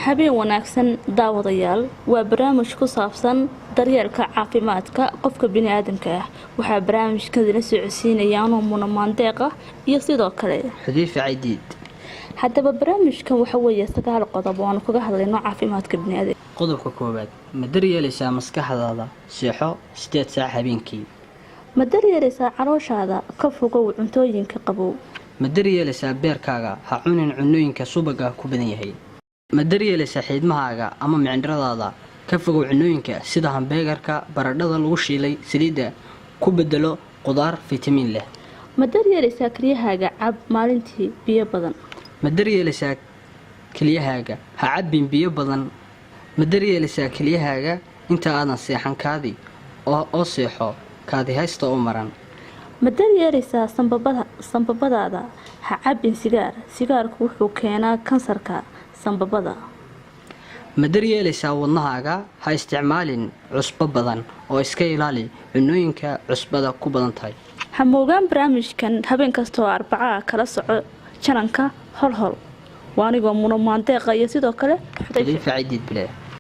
habeen wanaagsan daawadayaal waa barnaamij ku saabsan daryeelka caafimaadka qofka bini'aadamka ah waxaa barnaamijkadina socodsiinayaan Muna Maandeeq iyo sidoo kale Xadiif Ciidiid haddaba barnaamijkan waxa weeye 9 qodob oo aan kaga hadlayno caafimaadka bini'aadamka qodobka koowaad ma daryeelaysaa maskaxdaada seexo 8 saac habeenkii ma daryeelaysaa calooshaada ka fogow cuntooyinka qabow ma daryeelaysaa beerkaaga ha cunin cunnooyinka subaga ku badan yahay ma daryeelaysaa xiidmahaaga ama mindhiradaada ka fogow cunnooyinka sida hamburgerka baradhada lagu shiilay saliidda ku bedelo qudaar fitamiin leh ma daryeelaysaa keliyahaaga cab maalintii biyo badan ma daryeelaysaa keliyahaaga ha cabin biyo badan ma daryeelaysaa keliyahaaga inta aadan seexan kaadi oo seexo kaadi haysta oo maran ma daryeelaysaa sanbabadaada ha cabin sigaarku wuxuu keenaa kansarka sanbabada ma daryeelaysaa wadnahaaga ha isticmaalin cusbo badan oo iska ilaali cunnooyinka cusbada ku badan tahay ha moogaan barnaamijkan habeen kasta oo Arbaca kala soco jananka hol waa anigoo Muna Maandeeq iyo sidoo kale Xadiif Ciidiid bile